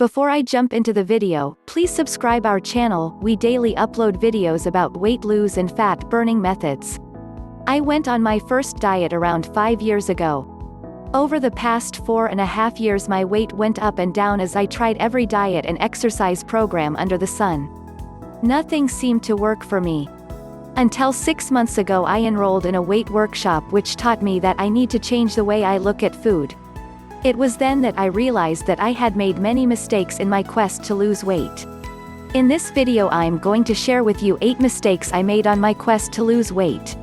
Before I jump into the video, please subscribe our channel. We daily upload videos about weight lose and fat burning methods. I went on my first diet around 5 years ago. Over the past 4.5 years my weight went up and down as I tried every diet and exercise program under the sun. Nothing seemed to work for me. Until 6 months ago I enrolled in a weight workshop which taught me that I need to change the way I look at food. It was then that I realized that I had made many mistakes in my quest to lose weight. In this video I'm going to share with you 8 mistakes I made on my quest to lose weight.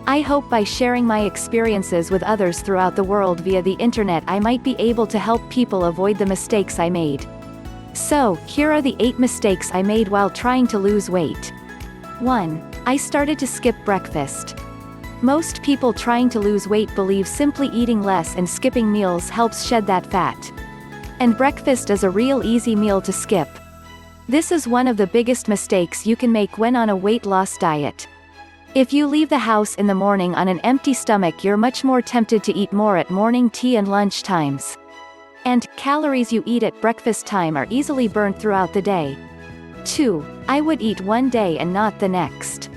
I hope by sharing my experiences with others throughout the world via the internet I might be able to help people avoid the mistakes I made. So, here are the 8 mistakes I made while trying to lose weight. 1. I started to skip breakfast. Most people trying to lose weight believe simply eating less and skipping meals helps shed that fat. And breakfast is a real easy meal to skip. This is one of the biggest mistakes you can make when on a weight loss diet. If you leave the house in the morning on an empty stomach you're much more tempted to eat more at morning tea and lunch times. And, calories you eat at breakfast time are easily burned throughout the day. 2. I would eat one day and not the next.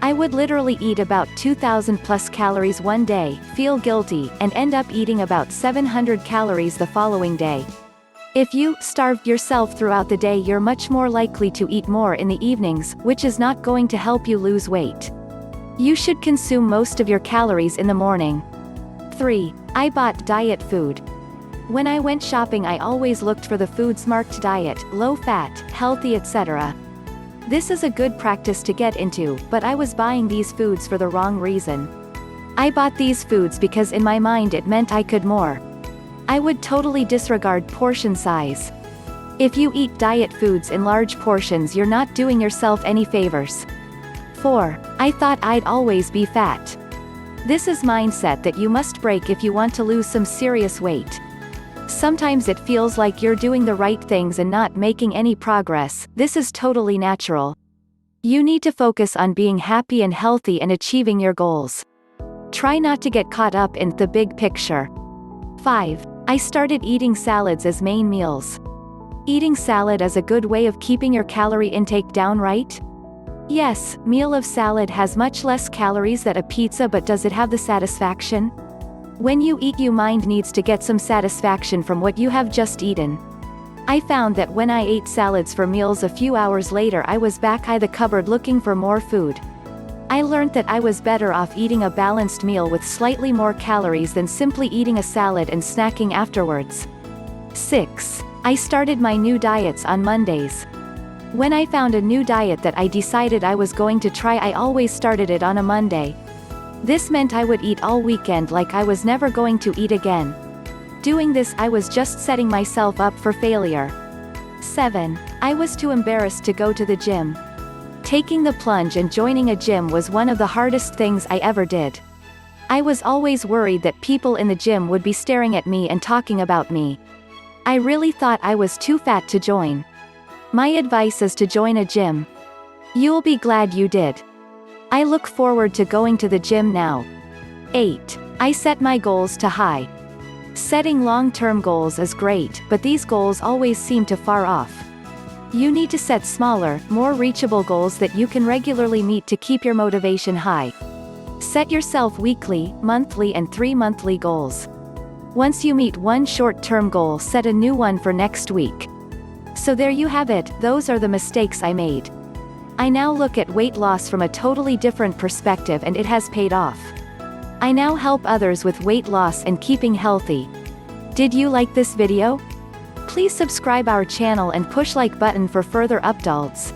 I would literally eat about 2,000 plus calories one day, feel guilty, and end up eating about 700 calories the following day. If you starve yourself throughout the day you're much more likely to eat more in the evenings, which is not going to help you lose weight. You should consume most of your calories in the morning. 3. I bought diet food. When I went shopping I always looked for the foods marked diet, low fat, healthy etc. This is a good practice to get into, but I was buying these foods for the wrong reason. I bought these foods because in my mind it meant I could more. I would totally disregard portion size. If you eat diet foods in large portions you're not doing yourself any favors. 4. I thought I'd always be fat. This is mindset that you must break if you want to lose some serious weight. Sometimes it feels like you're doing the right things and not making any progress. This is totally natural. You need to focus on being happy and healthy and achieving your goals. Try not to get caught up in the big picture. 5. I started eating salads as main meals. Eating salad is a good way of keeping your calorie intake down, right? Yes, meal of salad has much less calories than a pizza, but does it have the satisfaction? When you eat your mind needs to get some satisfaction from what you have just eaten. I found that when I ate salads for meals a few hours later I was back in the cupboard looking for more food. I learned that I was better off eating a balanced meal with slightly more calories than simply eating a salad and snacking afterwards. 6. I started my new diets on Mondays. When I found a new diet that I decided I was going to try I always started it on a Monday. This meant I would eat all weekend like I was never going to eat again. Doing this I was just setting myself up for failure. 7. I was too embarrassed to go to the gym. Taking the plunge and joining a gym was one of the hardest things I ever did. I was always worried that people in the gym would be staring at me and talking about me. I really thought I was too fat to join. My advice is to join a gym. You'll be glad you did. I look forward to going to the gym now. 8. I set my goals too high. Setting long-term goals is great, but these goals always seem too far off. You need to set smaller, more reachable goals that you can regularly meet to keep your motivation high. Set yourself weekly, monthly and 3-monthly goals. Once you meet one short-term goal set a new one for next week. So there you have it, those are the mistakes I made. I now look at weight loss from a totally different perspective and it has paid off. I now help others with weight loss and keeping healthy. Did you like this video? Please subscribe our channel and push like button for further updates.